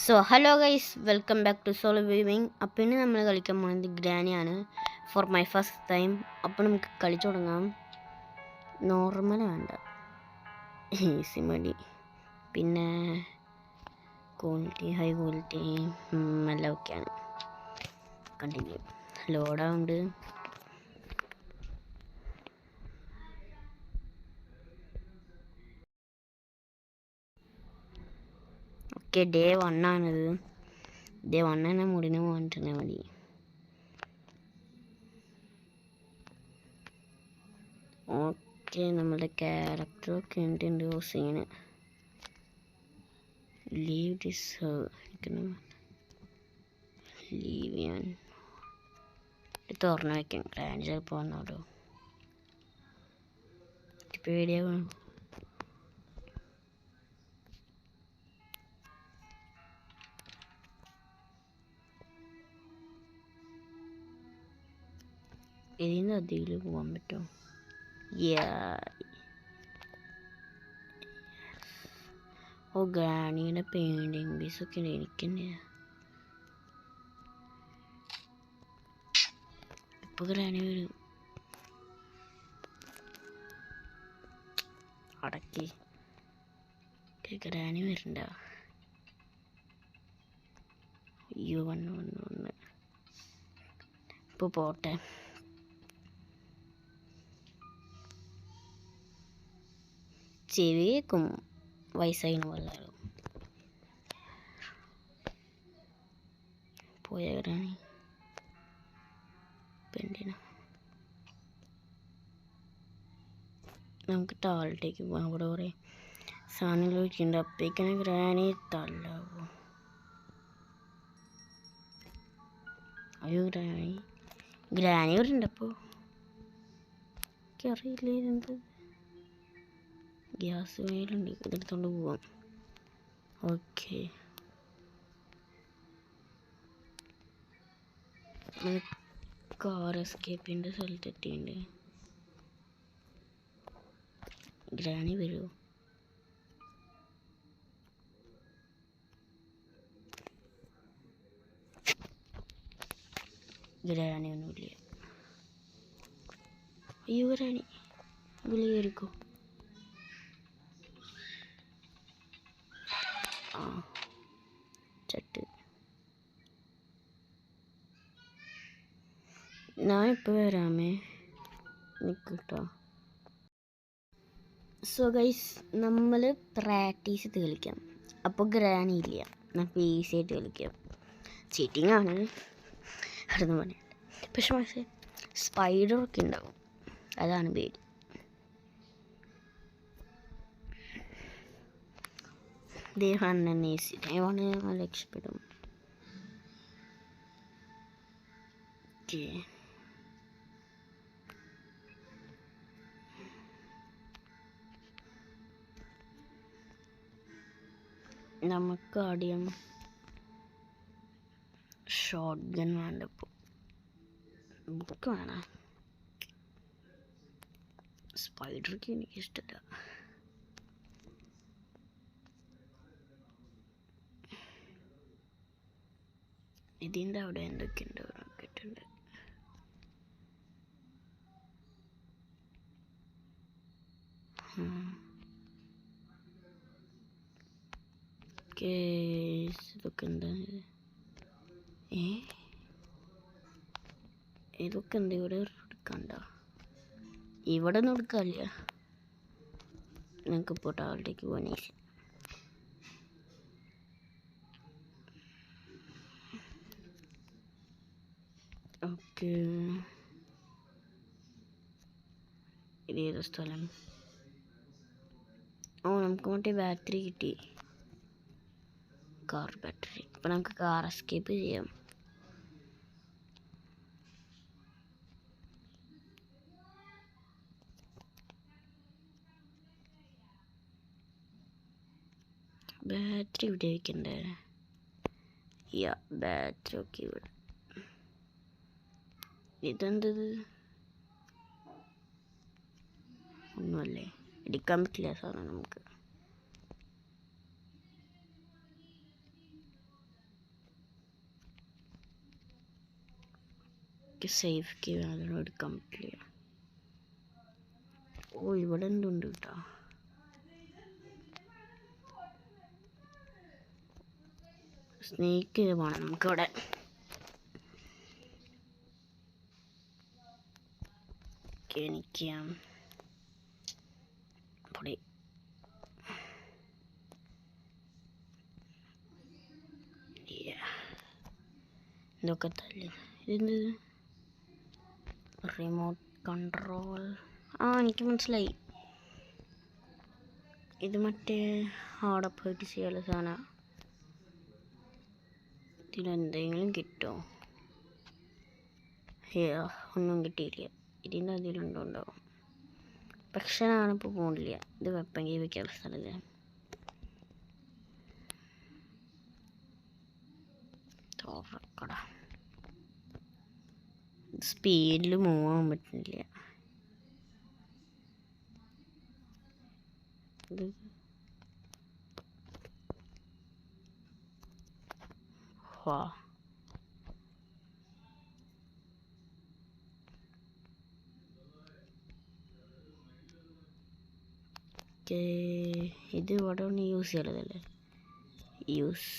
So hello guys, welcome back to solo weaving. അപ്പോൾ ഇനി നമ്മൾ കളിക്കാൻ പോകുന്നത് ഗ്രാനിയാണ് ഫോർ മൈ ഫസ്റ്റ് ടൈം. അപ്പോൾ നമുക്ക് കളിച്ചു തുടങ്ങാം. നോർമൽ വേണ്ട, ഈസി മതി. പിന്നെ ക്വാളിറ്റി ഹൈ ക്വാളിറ്റി എല്ലാം ഒക്കെയാണ്. കണ്ടിന്യൂ. ലോഡാവുണ്ട്. ഓക്കെ, ഡേ 1 ആണിത്. ഡേ 1 തന്നെ മുടിന് പോകാൻ മതി. ഓക്കെ, നമ്മുടെ ക്യാരക്ടറൊക്കെ ഉണ്ട്. സീന് ലീവ് ദിസ് ലീവ് ചെയ്യാൻ തുറന്നു വയ്ക്കാം. ഗ്രാൻഡ് ചിലപ്പോൾ വന്നോളൂ. പേടിയാവണം. ഇതിന് അതിൽ പോകാൻ പറ്റുമോ? ഓ, ഗ്രാനിയുടെ പെയിൻറ്റിങ് പീസൊക്കെ എനിക്ക് തന്നെയാ. ഇപ്പോൾ ഗ്രാനി വരും. അടക്കി ഗ്രാനി വരണ്ട. അയ്യോ, വന്ന് ഇപ്പോൾ പോട്ടെ. ചെവിയേക്കും വയസ്സായിന് പോലെ പോയ ഗ്രാനി. പെൻഡിന നമുക്ക് താഴത്തേക്ക് പോകാം. അവിടെ കുറേ സാധനങ്ങൾ വെച്ചിട്ടുണ്ട്. അപ്പേക്കാണ് ഗ്രാനി തള്ളാവോ? അയ്യോ, ഗ്രാനി വരുന്നുണ്ട്. അപ്പോൾ എനിക്കറിയില്ലേ എന്ത്. ഗ്യാസ് മേലുണ്ട്, ഇതെടുത്തോണ്ട് പോവാം. ഓക്കെ, കാർ എസ്കേപ്പിൻ്റെ സ്ഥലത്തെത്തിയുണ്ട്. ഗ്രാനി വരുമോ? ഗ്രാനി ഒന്നുമില്ല. അയ്യോ, ഗ്രാനി വിളി കയറിക്കോ. ആ ചട്ട്, ഞാൻ ഇപ്പോൾ വരാമേ, നിൽക്കട്ടോ. സോ ഗൈസ്, നമ്മൾ പ്രാക്ടീസ് ചെയ്ത് കളിക്കാം. അപ്പോൾ ഗ്രാനി ഇല്ല, നമുക്ക് ഈസി ആയിട്ട് കളിക്കാം. ചീറ്റിംഗ് ആണ് അതൊന്നും പറയാം. പക്ഷെ സ്പൈഡറൊക്കെ ഉണ്ടാവും, അതാണ് പേടി. ദേഹാണ് ഈസി, ദൈവമാണ് രക്ഷപ്പെടും. ഓക്കെ, നമുക്ക് ആദ്യം ഷോട്ട് ഗൺ വേണ്ട. ഇപ്പോൾ ബുക്ക് വേണം. സ്പൈഡർക്ക് എനിക്കിഷ്ടമില്ല. ഇതിൻ്റെ അവിടെ എന്തൊക്കെയുണ്ട് നോക്കിയിട്ടുണ്ട്. ഇതൊക്കെ എന്താ? ഇതൊക്കെ എന്താ ഇവിടെ എടുക്കണ്ട? ഇവിടെ ഒന്നും എടുക്കാനില്ല. ഞങ്ങൾക്കിപ്പോൾ ടൗണിലേക്ക് പോകാൻ. ഓക്കെ, ഇത് ഏത് സ്ഥലം? ഓ, നമുക്ക് മറ്റേ ബാറ്ററി കിട്ടി, കാർ ബാറ്ററി. അപ്പം നമുക്ക് കാർ എസ്കേപ്പ് ചെയ്യാം. ബാറ്ററി ഇവിടെ വയ്ക്കണ്ടേ? ബാറ്ററി ഒക്കെ ഇവിടെ. ഇതെന്തത്? ഒന്നുമല്ലേ, എടുക്കാൻ പറ്റില്ല സാധനം നമുക്ക്. എനിക്ക് സേഫ് കീ വേണം, എടുക്കാൻ പറ്റില്ല. ഓ ഇവിടെ എന്തുണ്ട് കേട്ടോ. സ്നേക്ക് വേണം നമുക്കിവിടെ. എനിക്ക് പൊടി ഇതൊക്കെ തല്ലി. ഇത് റിമോട്ട് കൺട്രോൾ. എനിക്ക് മനസ്സിലായി, ഇത് മറ്റേ അവിടെ പോയിട്ട് ചെയ്യാനുള്ള സാധനം. ഇതിലെന്തെങ്കിലും കിട്ടുമോ? ഒന്നും കിട്ടിയില്ല. ഇതിൻ്റെ അതിലുണ്ടോ ഉണ്ടാവും, പക്ഷെ ഞാനിപ്പോൾ പോകണില്ല. ഇത് വെപ്പെങ്കിൽ വെക്കാനുള്ള സ്ഥലമില്ല. തുറക്കട. സ്പീഡിൽ മൂവ് ആകാൻ പറ്റുന്നില്ല. ഇത് ഇത് ഇവിടെ ഒന്ന് യൂസ് ചെയ്യലതല്ലേ. യൂസ്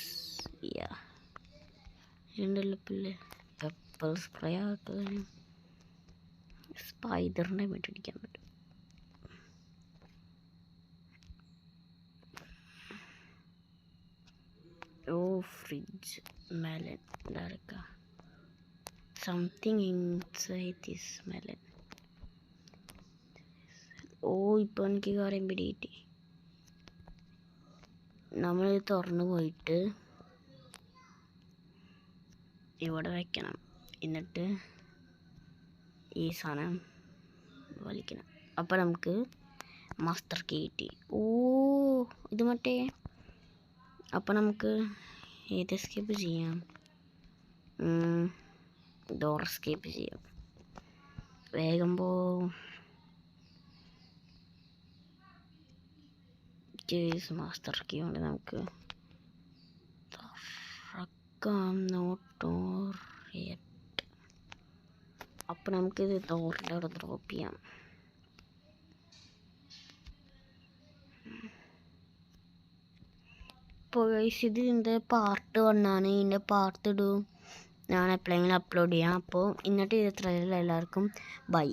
ഉണ്ടല്ലോ പിന്നെ പെപ്പർ സ്പ്രേ ആക്കാനും സ്പൈഡറിനെ മേടിക്കാൻ പറ്റും. fridge melon. Something inside this melon. ഇപ്പം എനിക്ക് കാര്യം പിടികിട്ടി. നമ്മൾ തുറന്നു പോയിട്ട് ഇവിടെ വയ്ക്കണം, എന്നിട്ട് ഈ സാധനം വലിക്കണം. അപ്പം നമുക്ക് മാസ്റ്റർ കീ കിട്ടി. ഇത് മറ്റേ അപ്പം നമുക്ക് ഏത് എസ്കേപ്പ് ചെയ്യാം? ഡോർ എസ്കേപ്പ് ചെയ്യാം. വേഗം മാസ്റ്റർ കീ കൊണ്ട് നമുക്ക് തുറക്കാം. അപ്പം നമുക്കിത് ഡോറിൻ്റെ അവിടെ ഡ്രോപ്പ് ചെയ്യാം. ഇപ്പോൾ ഇതിൻ്റെ പാർട്ട് 1 ആണ്. ഇതിൻ്റെ പാർട്ട് 2 ഞാൻ എപ്പോഴെങ്കിലും അപ്ലോഡ് ചെയ്യാം. അപ്പോൾ ഇന്നത്തെ ഇത് എല്ലാവർക്കും ബൈ.